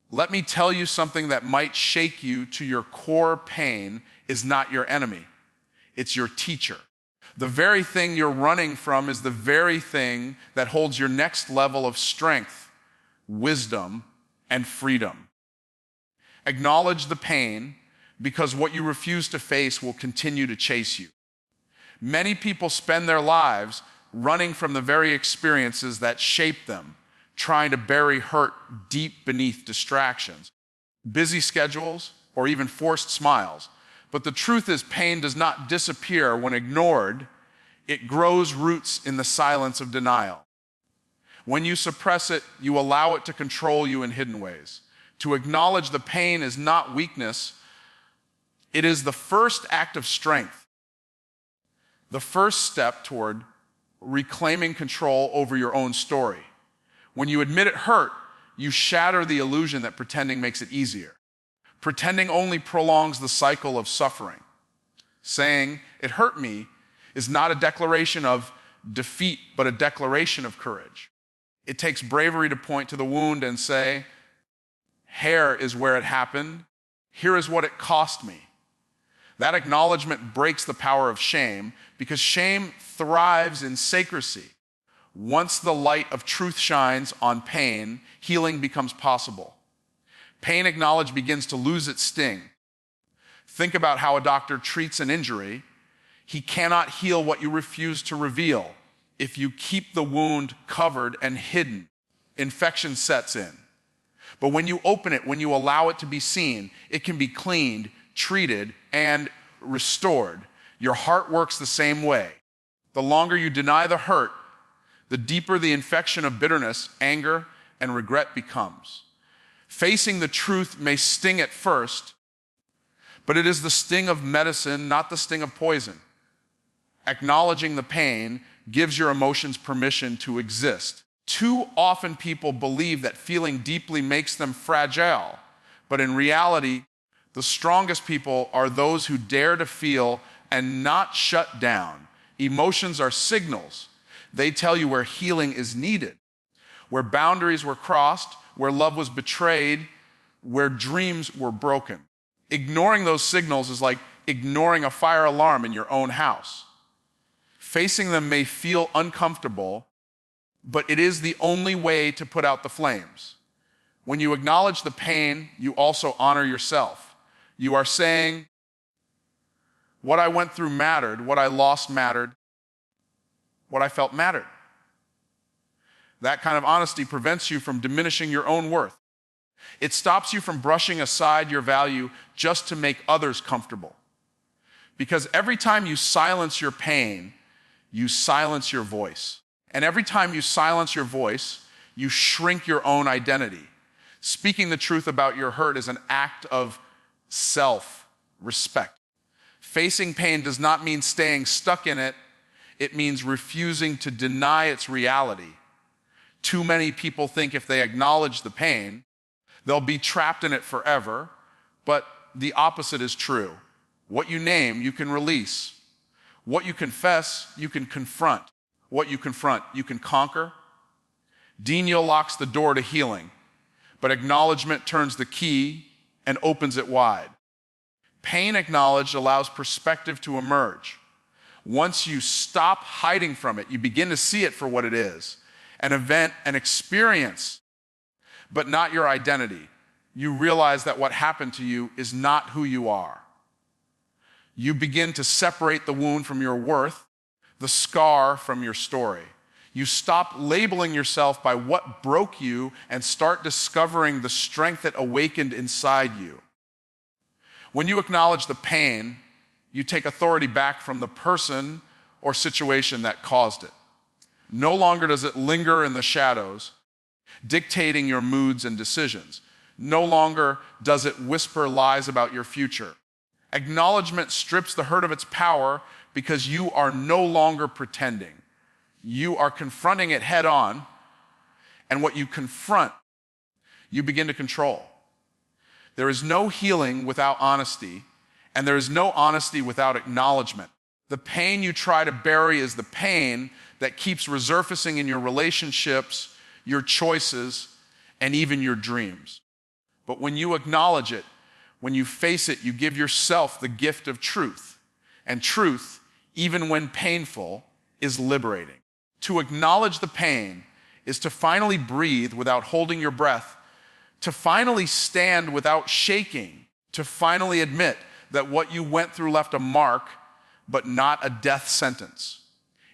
Let me tell you something that might shake you to your core. Pain is not your enemy. It's your teacher. The very thing you're running from is the very thing that holds your next level of strength, wisdom, and freedom. Acknowledge the pain, because what you refuse to face will continue to chase you. Many people spend their lives running from the very experiences that shape them, trying to bury hurt deep beneath distractions, busy schedules, or even forced smiles. But the truth is, pain does not disappear when ignored. It grows roots in the silence of denial. When you suppress it, you allow it to control you in hidden ways. To acknowledge the pain is not weakness. It is the first act of strength, the first step toward reclaiming control over your own story. When you admit it hurt, you shatter the illusion that pretending makes it easier. Pretending only prolongs the cycle of suffering. Saying, "It hurt me," is not a declaration of defeat, but a declaration of courage. It takes bravery to point to the wound and say, "Here is where it happened. Here is what it cost me." That acknowledgement breaks the power of shame, because shame thrives in secrecy. Once the light of truth shines on pain, healing becomes possible. Pain acknowledged begins to lose its sting. Think about how a doctor treats an injury. He cannot heal what you refuse to reveal. If you keep the wound covered and hidden, infection sets in. But when you open it, when you allow it to be seen, it can be cleaned, treated, and restored. Your heart works the same way. The longer you deny the hurt, the deeper the infection of bitterness, anger, and regret becomes. Facing the truth may sting at first, but it is the sting of medicine, not the sting of poison. Acknowledging the pain gives your emotions permission to exist. Too often people believe that feeling deeply makes them fragile, but in reality, the strongest people are those who dare to feel and not shut down. Emotions are signals. They tell you where healing is needed, where boundaries were crossed, where love was betrayed, where dreams were broken. Ignoring those signals is like ignoring a fire alarm in your own house. Facing them may feel uncomfortable, but it is the only way to put out the flames. When you acknowledge the pain, you also honor yourself. You are saying, what I went through mattered, what I lost mattered, what I felt mattered. That kind of honesty prevents you from diminishing your own worth. It stops you from brushing aside your value just to make others comfortable. Because every time you silence your pain, you silence your voice. And every time you silence your voice, you shrink your own identity. Speaking the truth about your hurt is an act of self-respect. Facing pain does not mean staying stuck in it. It means refusing to deny its reality. Too many people think if they acknowledge the pain, they'll be trapped in it forever, but the opposite is true. What you name, you can release. What you confess, you can confront. What you confront, you can conquer. Denial locks the door to healing, but acknowledgement turns the key and opens it wide. Pain acknowledged allows perspective to emerge. Once you stop hiding from it, you begin to see it for what it is, an event, an experience, but not your identity. You realize that what happened to you is not who you are. You begin to separate the wound from your worth, the scar from your story. You stop labeling yourself by what broke you and start discovering the strength that awakened inside you. When you acknowledge the pain, you take authority back from the person or situation that caused it. No longer does it linger in the shadows, dictating your moods and decisions. No longer does it whisper lies about your future. Acknowledgement strips the hurt of its power because you are no longer pretending. You are confronting it head on, and what you confront, you begin to control. There is no healing without honesty, and there is no honesty without acknowledgement. The pain you try to bury is the pain that keeps resurfacing in your relationships, your choices, and even your dreams. But when you acknowledge it, when you face it, you give yourself the gift of truth. And truth, even when painful, is liberating. To acknowledge the pain is to finally breathe without holding your breath, to finally stand without shaking, to finally admit that what you went through left a mark, but not a death sentence.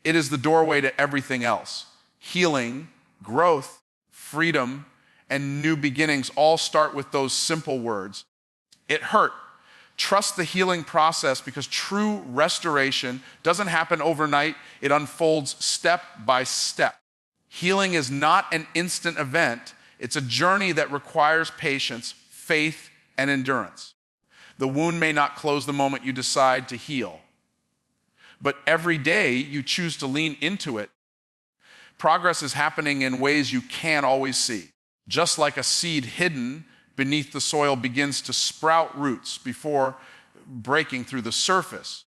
It is the doorway to everything else. Healing, growth, freedom, and new beginnings all start with those simple words. It hurt. Trust the healing process, because true restoration doesn't happen overnight. It unfolds step by step. Healing is not an instant event. It's a journey that requires patience, faith, and endurance. The wound may not close the moment you decide to heal, but every day you choose to lean into it. Progress is happening in ways you can't always see. Just like a seed hidden beneath the soil begins to sprout roots before breaking through the surface,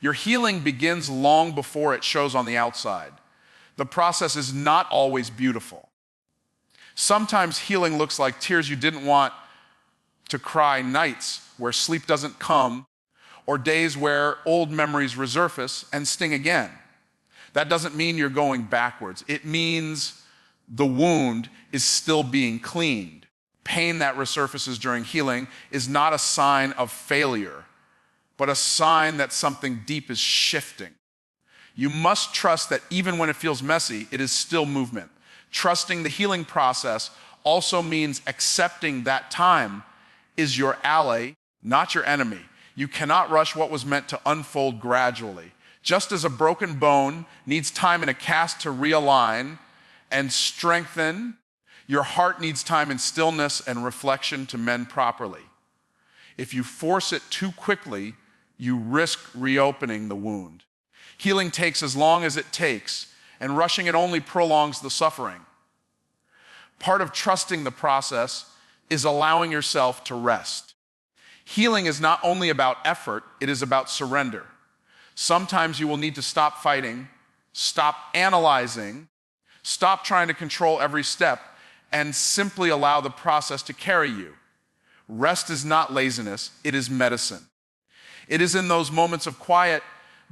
your healing begins long before it shows on the outside. The process is not always beautiful. Sometimes healing looks like tears you didn't want to cry, nights where sleep doesn't come, or days where old memories resurface and sting again. That doesn't mean you're going backwards. It means the wound is still being cleaned. Pain that resurfaces during healing is not a sign of failure, but a sign that something deep is shifting. You must trust that even when it feels messy, it is still movement. Trusting the healing process also means accepting that time is your ally, not your enemy. You cannot rush what was meant to unfold gradually. Just as a broken bone needs time in a cast to realign and strengthen, your heart needs time in stillness and reflection to mend properly. If you force it too quickly, you risk reopening the wound. Healing takes as long as it takes, and rushing it only prolongs the suffering. Part of trusting the process is allowing yourself to rest. Healing is not only about effort, it is about surrender. Sometimes you will need to stop fighting, stop analyzing, stop trying to control every step, and simply allow the process to carry you. Rest is not laziness, it is medicine. It is in those moments of quiet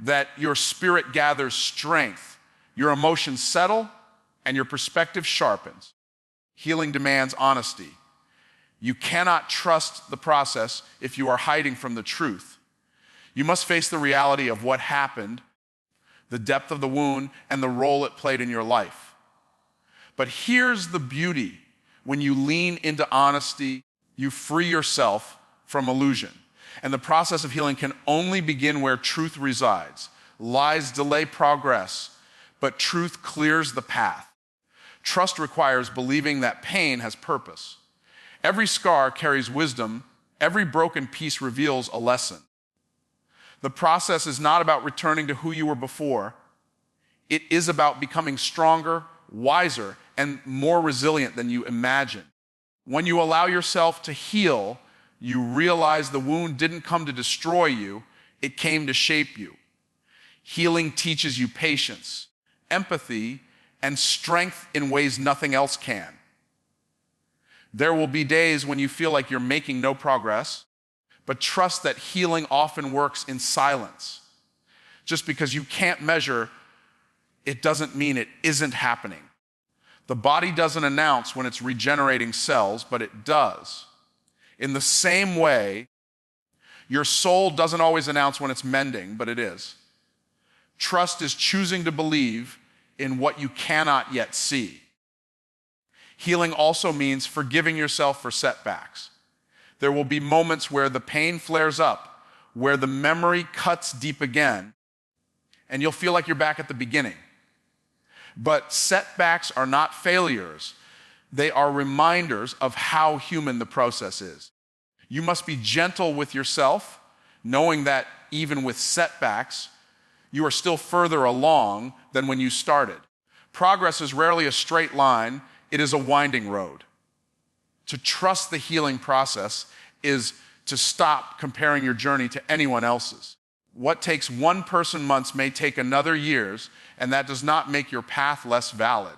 that your spirit gathers strength, your emotions settle, and your perspective sharpens. Healing demands honesty. You cannot trust the process if you are hiding from the truth. You must face the reality of what happened, the depth of the wound, and the role it played in your life. But here's the beauty. When you lean into honesty, you free yourself from illusion. And the process of healing can only begin where truth resides. Lies delay progress, but truth clears the path. Trust requires believing that pain has purpose. Every scar carries wisdom. Every broken piece reveals a lesson. The process is not about returning to who you were before. It is about becoming stronger, wiser, and more resilient than you imagined. When you allow yourself to heal, you realize the wound didn't come to destroy you, it came to shape you. Healing teaches you patience, empathy, and strength in ways nothing else can. There will be days when you feel like you're making no progress, but trust that healing often works in silence. Just because you can't measure, it doesn't mean it isn't happening. The body doesn't announce when it's regenerating cells, but it does. In the same way, your soul doesn't always announce when it's mending, but it is. Trust is choosing to believe in what you cannot yet see. Healing also means forgiving yourself for setbacks. There will be moments where the pain flares up, where the memory cuts deep again, and you'll feel like you're back at the beginning. But setbacks are not failures. They are reminders of how human the process is. You must be gentle with yourself, knowing that even with setbacks, you are still further along than when you started. Progress is rarely a straight line, it is a winding road. To trust the healing process is to stop comparing your journey to anyone else's. What takes one person months may take another years, and that does not make your path less valid.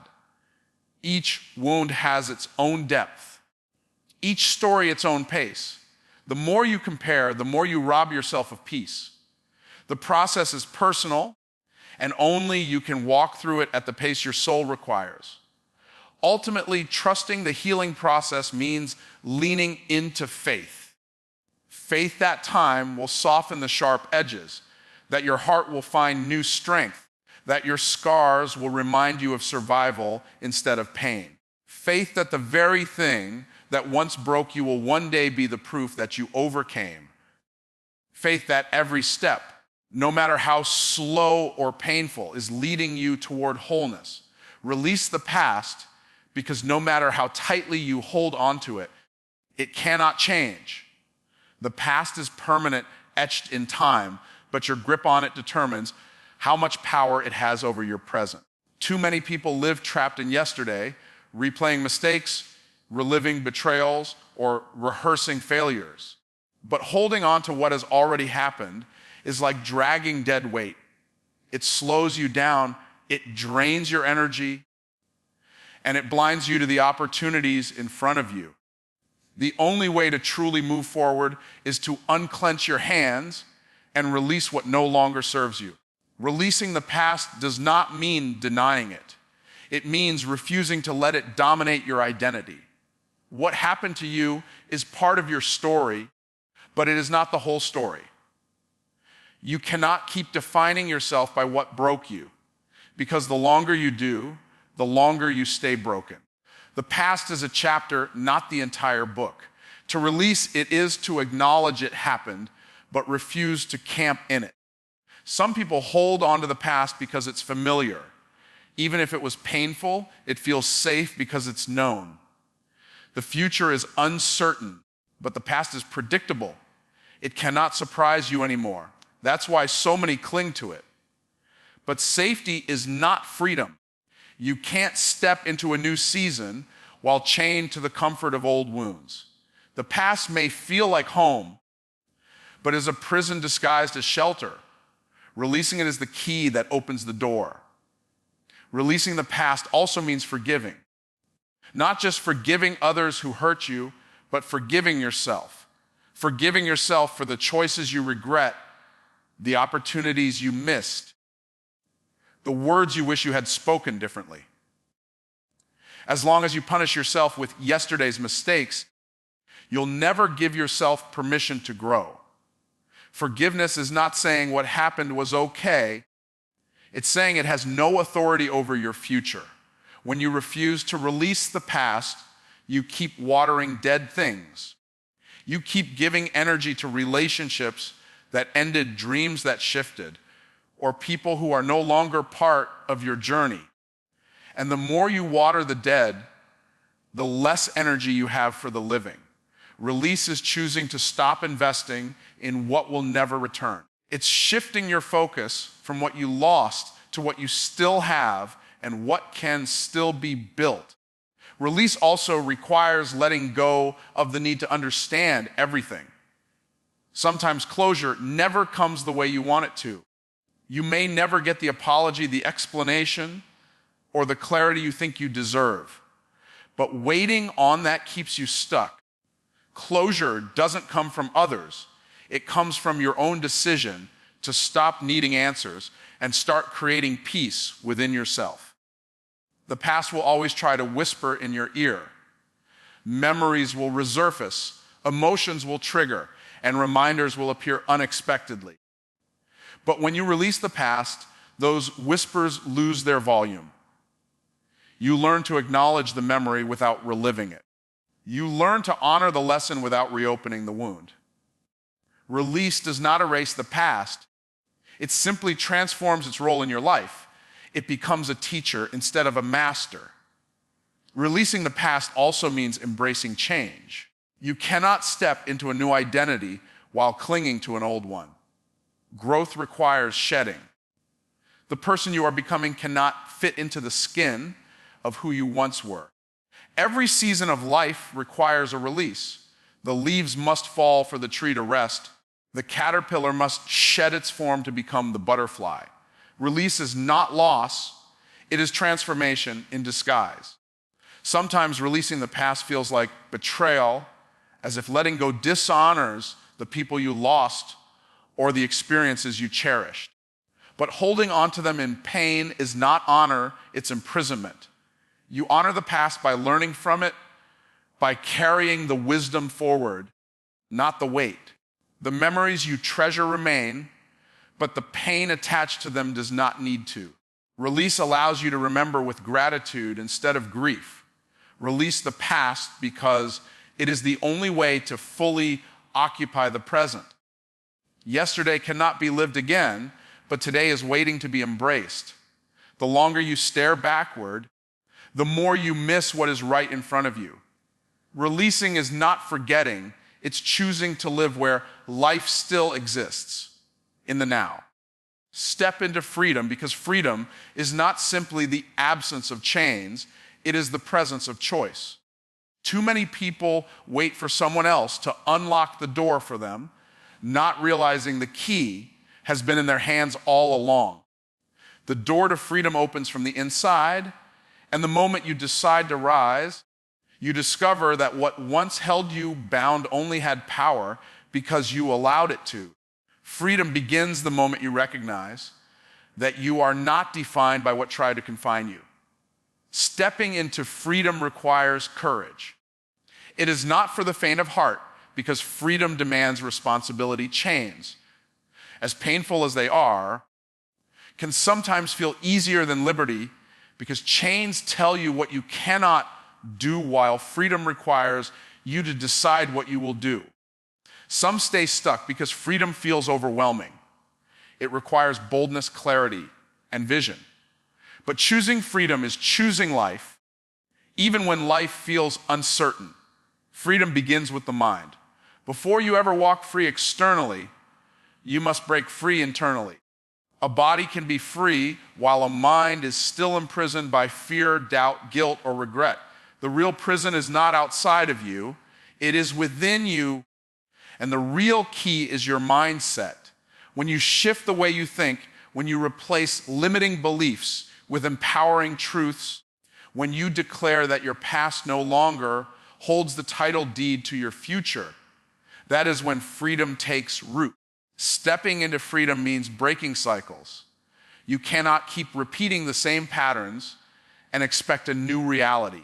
Each wound has its own depth, Each story its own pace. The more you compare, the more you rob yourself of peace. The process is personal, and only you can walk through it at the pace your soul requires. Ultimately, trusting the healing process means leaning into faith. Faith that time will soften the sharp edges, that your heart will find new strength, that your scars will remind you of survival instead of pain. Faith that the very thing that once broke you will one day be the proof that you overcame. Faith that every step, no matter how slow or painful, is leading you toward wholeness. Release the past, because no matter how tightly you hold onto it, it cannot change. The past is permanent, etched in time, but your grip on it determines how much power it has over your present. Too many people live trapped in yesterday, replaying mistakes, reliving betrayals, or rehearsing failures. But holding on to what has already happened is like dragging dead weight. It slows you down, it drains your energy, and it blinds you to the opportunities in front of you. The only way to truly move forward is to unclench your hands and release what no longer serves you. Releasing the past does not mean denying it. It means refusing to let it dominate your identity. What happened to you is part of your story, but it is not the whole story. You cannot keep defining yourself by what broke you, because the longer you do, the longer you stay broken. The past is a chapter, not the entire book. To release it is to acknowledge it happened, but refuse to camp in it. Some people hold on to the past because it's familiar. Even if it was painful, it feels safe because it's known. The future is uncertain, but the past is predictable. It cannot surprise you anymore. That's why so many cling to it. But safety is not freedom. You can't step into a new season while chained to the comfort of old wounds. The past may feel like home, but is a prison disguised as shelter. Releasing it is the key that opens the door. Releasing the past also means forgiving. Not just forgiving others who hurt you, but forgiving yourself. Forgiving yourself for the choices you regret, the opportunities you missed, the words you wish you had spoken differently. As long as you punish yourself with yesterday's mistakes, you'll never give yourself permission to grow. Forgiveness is not saying what happened was okay. It's saying it has no authority over your future. When you refuse to release the past, you keep watering dead things. You keep giving energy to relationships that ended, dreams that shifted, or people who are no longer part of your journey. And the more you water the dead, the less energy you have for the living. Release is choosing to stop investing in what will never return. It's shifting your focus from what you lost to what you still have and what can still be built. Release also requires letting go of the need to understand everything. Sometimes closure never comes the way you want it to. You may never get the apology, the explanation, or the clarity you think you deserve. But waiting on that keeps you stuck. Closure doesn't come from others. It comes from your own decision to stop needing answers and start creating peace within yourself. The past will always try to whisper in your ear. Memories will resurface, emotions will trigger, and reminders will appear unexpectedly. But when you release the past, those whispers lose their volume. You learn to acknowledge the memory without reliving it. You learn to honor the lesson without reopening the wound. Release does not erase the past. It simply transforms its role in your life. It becomes a teacher instead of a master. Releasing the past also means embracing change. You cannot step into a new identity while clinging to an old one. Growth requires shedding. The person you are becoming cannot fit into the skin of who you once were. Every season of life requires a release. The leaves must fall for the tree to rest. The caterpillar must shed its form to become the butterfly. Release is not loss, it is transformation in disguise. Sometimes releasing the past feels like betrayal, as if letting go dishonors the people you lost or the experiences you cherished. But holding on to them in pain is not honor, it's imprisonment. You honor the past by learning from it, by carrying the wisdom forward, not the weight. The memories you treasure remain, but the pain attached to them does not need to. Release allows you to remember with gratitude instead of grief. Release the past because it is the only way to fully occupy the present. Yesterday cannot be lived again, but today is waiting to be embraced. The longer you stare backward, the more you miss what is right in front of you. Releasing is not forgetting, it's choosing to live where life still exists, in the now. Step into freedom, because freedom is not simply the absence of chains, it is the presence of choice. Too many people wait for someone else to unlock the door for them, not realizing the key has been in their hands all along. The door to freedom opens from the inside, and the moment you decide to rise, you discover that what once held you bound only had power because you allowed it to. Freedom begins the moment you recognize that you are not defined by what tried to confine you. Stepping into freedom requires courage. It is not for the faint of heart, because freedom demands responsibility. Chains, as painful as they are, can sometimes feel easier than liberty, because chains tell you what you cannot do, while freedom requires you to decide what you will do. Some stay stuck because freedom feels overwhelming. It requires boldness, clarity, and vision. But choosing freedom is choosing life, even when life feels uncertain. Freedom begins with the mind. Before you ever walk free externally, you must break free internally. A body can be free while a mind is still imprisoned by fear, doubt, guilt, or regret. The real prison is not outside of you, it is within you. And the real key is your mindset. When you shift the way you think, when you replace limiting beliefs with empowering truths, when you declare that your past no longer holds the title deed to your future, that is when freedom takes root. Stepping into freedom means breaking cycles. You cannot keep repeating the same patterns and expect a new reality.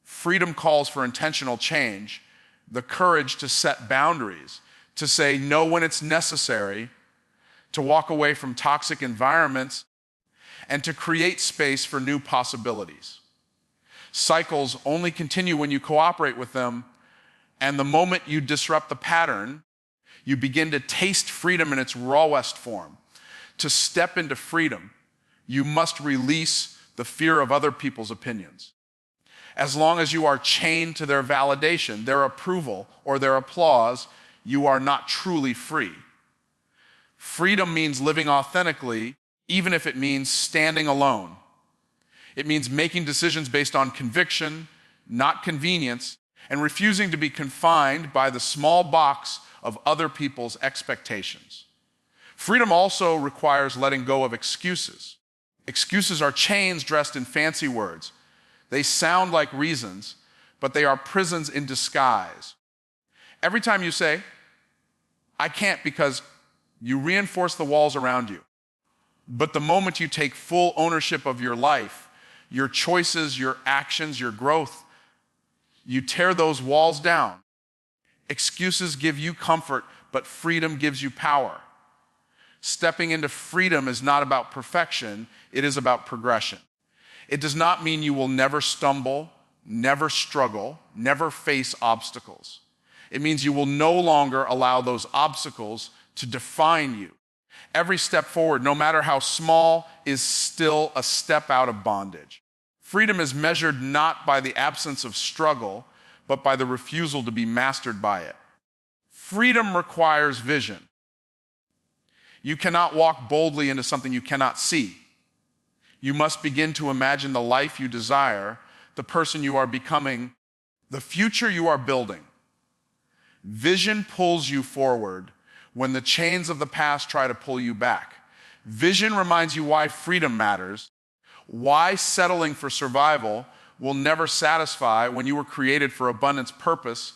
Freedom calls for intentional change, the courage to set boundaries, to say no when it's necessary, to walk away from toxic environments, and to create space for new possibilities. Cycles only continue when you cooperate with them, and the moment you disrupt the pattern, you begin to taste freedom in its rawest form. To step into freedom, you must release the fear of other people's opinions. As long as you are chained to their validation, their approval, or their applause, you are not truly free. Freedom means living authentically, even if it means standing alone. It means making decisions based on conviction, not convenience, and refusing to be confined by the small box of other people's expectations. Freedom also requires letting go of excuses. Excuses are chains dressed in fancy words. They sound like reasons, but they are prisons in disguise. Every time you say, "I can't," because you reinforce the walls around you. But the moment you take full ownership of your life, your choices, your actions, your growth, you tear those walls down. Excuses give you comfort, but freedom gives you power. Stepping into freedom is not about perfection, it is about progression. It does not mean you will never stumble, never struggle, never face obstacles. It means you will no longer allow those obstacles to define you. Every step forward, no matter how small, is still a step out of bondage. Freedom is measured not by the absence of struggle, but by the refusal to be mastered by it. Freedom requires vision. You cannot walk boldly into something you cannot see. You must begin to imagine the life you desire, the person you are becoming, the future you are building. Vision pulls you forward when the chains of the past try to pull you back. Vision reminds you why freedom matters, why settling for survival will never satisfy when you were created for abundance purpose